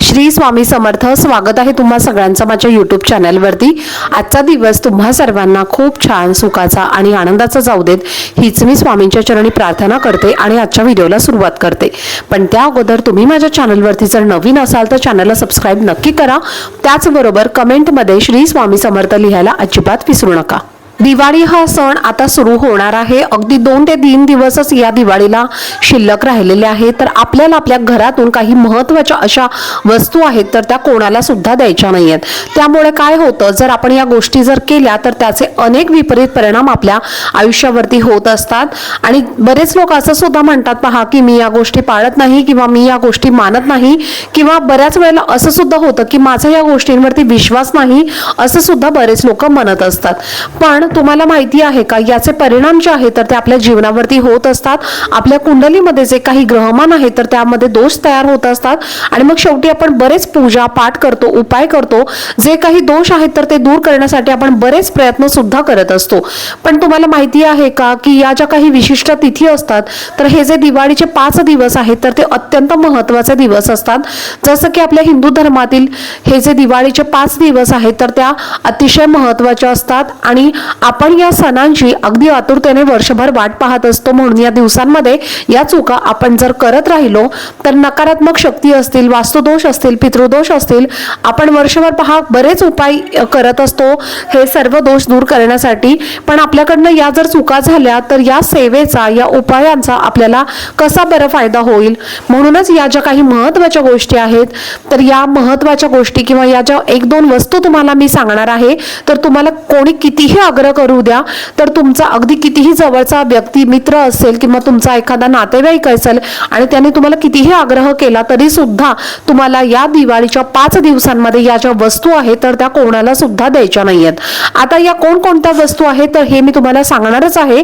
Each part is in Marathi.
श्री स्वामी समर्थ। स्वागत आहे तुम्हा सगळ्यांचं माझ्या यूट्यूब चॅनलवरती। आजचा दिवस तुम्हा सर्वांना खूप छान सुखाचा आणि आनंदाचा जाऊ देत हीच मी स्वामींच्या चरणी प्रार्थना करते आणि आजच्या व्हिडिओला सुरुवात करते। पण त्या अगोदर तुम्ही माझ्या चॅनलवरती जर नवीन असाल तर चॅनलला सबस्क्राइब नक्की करा। त्याचबरोबर कमेंटमध्ये श्री स्वामी समर्थ लिहायला अजिबात विसरू नका। दिवाळी हा सण आता सुरू होणार आहे। अगदी 2 ते 3 दिवसच या दिवाळीला शिल्लक राहिलेले आहेत। तर आपल्याला आपल्या घरातून काही महत्त्वाच्या अशा वस्तू आहेत तर त्या कोणाला सुद्धा द्यायच्या नाहीयेत। त्यामुळे काय होतं, जर आपण या गोष्टी जर केल्या तर त्याचे अनेक विपरीत परिणाम आपल्या आयुष्यावरती होत असतात। आणि बरेच लोक असं सुद्धा म्हणतात पहा की मी या गोष्टी पाळत नाही किंवा मी या गोष्टी मानत नाही, किंवा बऱ्याच वेळेला असं सुद्धा होतं की माझा या गोष्टींवरती विश्वास नाही, असं सुद्धा बरेच लोक म्हणत असतात। पण तुम्हाला माहिती आहे का, याचे परिणाम जे आहेत तर ते आपल्या जीवनावरती होत असतात। आपल्या कुंडलीमध्ये जे काही ग्रहमान आहेत तर त्यामध्ये दोष तयार होत असतात आणि मग शेवटी आपण बरेच पूजा पाठ करतो, उपाय करतो, जे काही दोष आहेत तर ते दूर करण्यासाठी आपण बरेच प्रयत्न सुद्धा करत असतो। पण तुम्हाला माहिती आहे का की या ज्या काही विशिष्ट तिथी असतात तर हे जे दिवाळीचे 5 दिवस आहेत तर ते अत्यंत महत्त्वाचे दिवस असतात। जसं की आपल्या हिंदू धर्मातील हे जे दिवाळीचे 5 दिवस आहेत तर त्या अतिशय महत्त्वाचे असतात आणि आपण या सणांची अगदी आतुरतेने वर्षभर वाट पाहत असतो। म्हणून या दिवसांमध्ये या चुका आपण जर करत राहिलो तर नकारात्मक शक्ती असतील, वास्तुदोष असतील, पितृदोष असतील, आपण वर्षभर पहा बरेच उपाय करत असतो हे सर्व दोष दूर करण्यासाठी। पण आपल्याकडनं या जर चुका झाल्या तर या सेवेचा, या उपायांचा आपल्याला कसा बरं फायदा होईल। म्हणूनच या ज्या काही महत्त्वाच्या गोष्टी आहेत तर या महत्त्वाच्या गोष्टी किंवा या ज्या 1-2 वस्तू तुम्हाला मी सांगणार आहे, तर तुम्हाला कोणी कितीही आग्रह करू द्या, तर तुमचा अगदी कितीही जवळचा व्यक्ती, मित्र असेल किंवा तुमचा एखादा नातेवाईक असेल आणि त्याने तुम्हाला कितीही आग्रह केला तरी सुद्धा तुम्हाला या दिवाळीच्या 5 दिवसांमध्ये या ज्या वस्तू आहेत तर त्या कोणाला सुद्धा द्यायच्या नाहीयेत। आता या कोणकोणत्या वस्तू आहेत तर हे मी तुम्हाला सांगणारच आहे।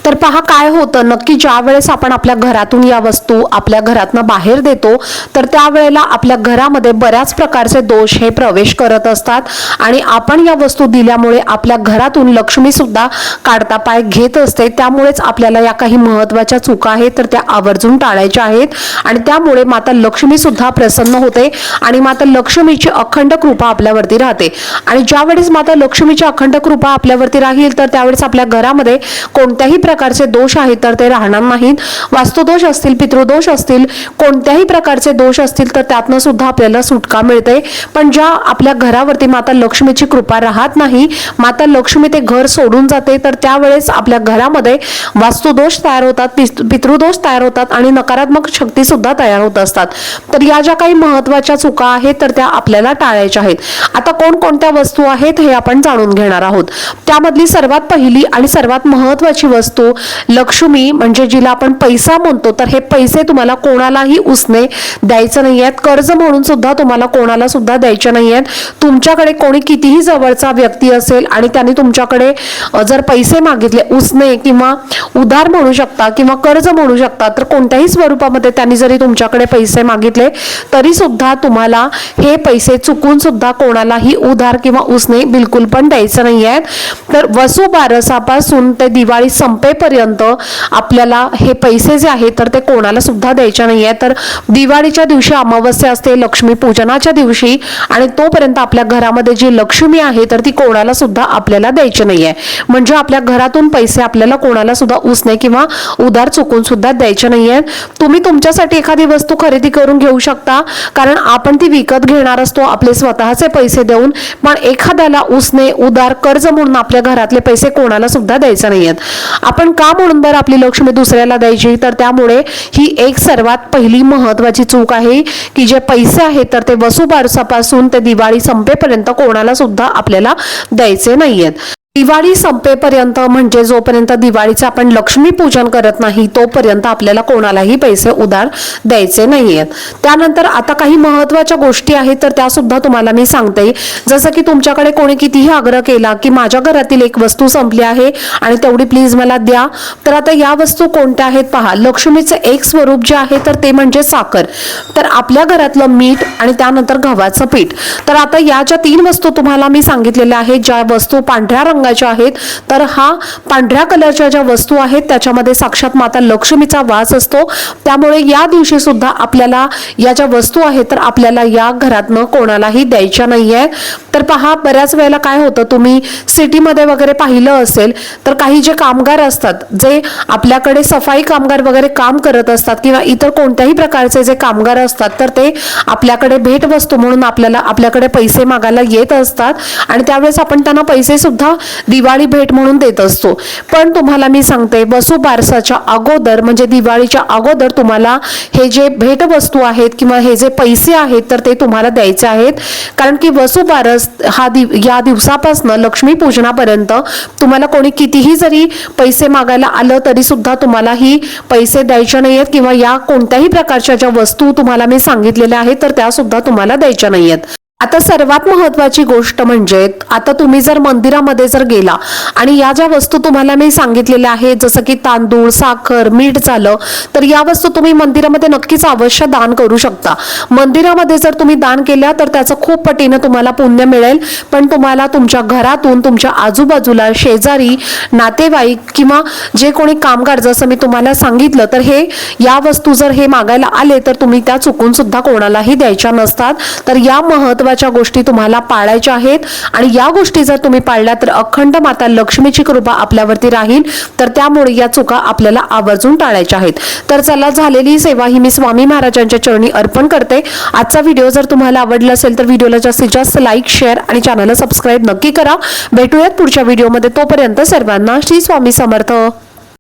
तर पहा काय होतं, नक्की ज्या वेळेस आपण आपल्या घरातून या वस्तू आपल्या घरातनं बाहेर देतो तर त्यावेळेला आपल्या घरामध्ये बऱ्याच प्रकारचे दोष हे प्रवेश करत असतात आणि आपण या वस्तू दिल्यामुळे आपल्या घरातून लक्ष्मी सुद्धा काढता पाय घेत असते। त्यामुळेच आपल्याला या काही महत्त्वाच्या चुका आहेत तर त्या आवर्जून टाळायच्या आहेत आणि त्यामुळे माता लक्ष्मी सुद्धा प्रसन्न होते आणि माता लक्ष्मीची अखंड कृपा आपल्यावरती राहते। आणि ज्या वेळेस माता लक्ष्मीची अखंड कृपा आपल्यावरती राहील तर त्यावेळेस आपल्या घरामध्ये कोणत्याही प्रकारचे दोष आहेत तर ते राहणार नाहीत। वास्तुदोष असतील, पितृदोष असतील, कोणत्याही प्रकारचे दोष असतील तर त्यातनं सुद्धा आपल्याला सुटका मिळते। पण ज्या आपल्या घरावरती माता लक्ष्मीची कृपा राहत नाही, माता लक्ष्मी ते घर सोडून जाते, तर त्यावेळेस आपल्या घरामध्ये वास्तुदोष तयार होतात, पितृदोष तयार होतात आणि नकारात्मक शक्ती सुद्धा तयार होत असतात। तर या ज्या काही महत्त्वाच्या चुका आहेत तर त्या आपल्याला टाळायच्या आहेत। आता कोणकोणत्या वस्तू आहेत हे आपण जाणून घेणार आहोत। त्यामधली सर्वात पहिली आणि सर्वात महत्त्वाची वस्तू लक्ष्मी, म्हणजे जिला आपण पैसा म्हणतो, तर हे पैसे तुम्हाला कोणालाही उसने द्यायचे नाहीयेत। कर्ज म्हणून सुद्धा तुम्हाला कोणाला सुद्धा द्यायचे नाहीयेत। तुमच्याकडे कोणी कितीही जवळचा व्यक्ती असेल आणि त्याने तुमच्याकडे जर पैसे मागितले, उसने किंवा उधार म्हणू शकता किंवा कर्ज म्हणू शकता, तर कोणत्याही स्वरूपामध्ये त्यांनी जरी तुमच्याकडे पैसे मागितले तरी सुद्धा तुम्हाला हे पैसे चुकून सुद्धा कोणालाही उधार किंवा उसने बिलकुल पण द्यायचे नाहीयेत। तर वसुबारसापासून ते दिवाळी संपेपर्यंत आपल्याला हे पैसे जे आहेत तर ते कोणाला सुद्धा द्यायचे नाहीये। तर दिवाळीच्या दिवशी अमावस्या असते, लक्ष्मी पूजनाच्या दिवशी, आणि तोपर्यंत आपल्या घरामध्ये जी लक्ष्मी आहे तर ती कोणाला सुद्धा आपल्याला द्यायची नाहीये। म्हणजे आपल्या घरातून पैसे आपल्याला कोणाला सुद्धा उसने किंवा उधार चुकून सुद्धा द्यायचे नाहीये। तुम्ही तुमच्यासाठी एखादी वस्तू खरेदी करून घेऊ शकता, कारण आपण ती विकत घेणार असतो आपले स्वतःचे पैसे देऊन, पण एखाद्याला उसने, उधार, कर्ज म्हणून आपल्या घरातले पैसे कोणाला सुद्धा द्यायचे नाहीयेत। आपण का म्हणून बरं आपली लक्ष्मी दुसऱ्याला द्यायची, तर त्यामुळे ही एक सर्वात पहिली महत्त्वाची चूक आहे की जे पैसे आहेत तर ते वसुबारसापासून ते दिवाळी संपेपर्यंत कोणाला सुद्धा आपल्याला द्यायचे नाहीयेत। दिवाळी संपेपर्यंत म्हणजे जोपर्यंत दिवाळीचं आपण लक्ष्मी पूजन करत नाही तोपर्यंत आपल्याला कोणालाही पैसे उधार द्यायचे नाहीयेत। त्यानंतर आता काही महत्त्वाच्या गोष्टी आहेत तर त्या सुद्धा तुम्हाला मी सांगते। जसं की तुमच्याकडे कोणी कितीही आग्रह केला की माझ्या घरातील एक वस्तू संपली आहे आणि तेवढी प्लीज मला द्या, तर आता या वस्तू कोणत्या आहेत पहा। लक्ष्मीचे एक स्वरूप जे आहे तर ते म्हणजे साखर, तर आपल्या घरातलं मीठ आणि त्यानंतर गव्हाचं पीठ। तर आता या ज्या 3 वस्तू तुम्हाला मी सांगितलेल्या आहेत, ज्या वस्तू पांढऱ्या रंगाच्या आहेत, तर हा पांढऱ्या कलरच्या ज्या वस्तू आहेत त्याच्यामध्ये साक्षात माता लक्ष्मीचा वास असतो. त्यामुळे या दिवशी सुद्धा आपल्याला या ज्या वस्तू आहेत तर आपल्याला या घरातनं कोणालाही द्यायच्या नाहीये. तर पहा, बऱ्याच वेळेला काय होतं, तुम्ही सिटीमध्ये वगैरे पाहिलं असेल तर काही जे कामगार असतात, जे आपल्याकडे सफाई कामगार वगैरे काम करत असतात किंवा इतर कोणत्याही प्रकारचे जे कामगार असतात, तर ते आपल्याकडे भेटवस्तू म्हणून आपल्याकडे पैसे मागायला येत असतात आणि त्यावेळेस आपण त्यांना पैसे सुद्धा दिवाळी भेट म्हणून देत असतो. पण तुम्हाला मी सांगते, वसुबारसाच्या अगोदर म्हणजे दिवाळीच्या अगोदर तुम्हाला हे जे भेटवस्तू आहेत किंवा हे जे पैसे आहेत तर ते तुम्हाला द्यायचे आहेत. कारण की वसुबारस या दिवसापासून लक्ष्मी पूजनापर्यंत तुम्हाला कोणी कितीही जरी पैसे मागायला आलं तरी सुद्धा तुम्हाला ही पैसे द्यायचे नाहीयेत किंवा या कोणत्याही प्रकारच्या ज्या वस्तू तुम्हाला मी सांगितलेल्या आहेत तर त्या सुद्धा तुम्हाला द्यायच्या नाहीयेत. आता सर्वात महत्त्वाची गोष्ट म्हणजे, आता तुम्ही जर मंदिरामध्ये जर गेला आणि या ज्या वस्तू तुम्हाला मी सांगितलेल्या आहेत जसं की तांदूळ, साखर, मीठ झालं, तर या वस्तू तुम्ही मंदिरामध्ये नक्कीच अवश्य दान करू शकता. मंदिरामध्ये जर तुम्ही दान केल्या तर त्याचं खूप पटीनं तुम्हाला पुण्य मिळेल. पण तुम्हाला तुमच्या घरातून, तुमच्या आजूबाजूला, शेजारी, नातेवाईक किंवा जे कोणी कामगार, जसं मी तुम्हाला सांगितलं, तर हे या वस्तू जर हे मागायला आले तर तुम्ही त्या चुकून सुद्धा कोणालाही द्यायच्या नसतात. तर या महत्त्वाच्या गोष्टी तुम्हाला पाळायच्या आहेत आणि या गोष्टी जर तुम्ही पाळल्या तर अखंड माता लक्ष्मीची कृपा आपल्यावरती राहील. तर त्यामुळे या चुका आपल्याला आवर्जून टाळायच्या आहेत. तर चला, झालेली सेवा ही मी स्वामी महाराजांच्या चरणी अर्पण करते. आजचा व्हिडिओ जर तुम्हाला आवडला असेल तर व्हिडिओला जास्तीत जास्त लाईक, शेअर आणि चॅनलला सबस्क्राईब नक्की करा. भेटूयात पुढच्या व्हिडिओमध्ये. तोपर्यंत सर्वांना श्री स्वामी समर्थ.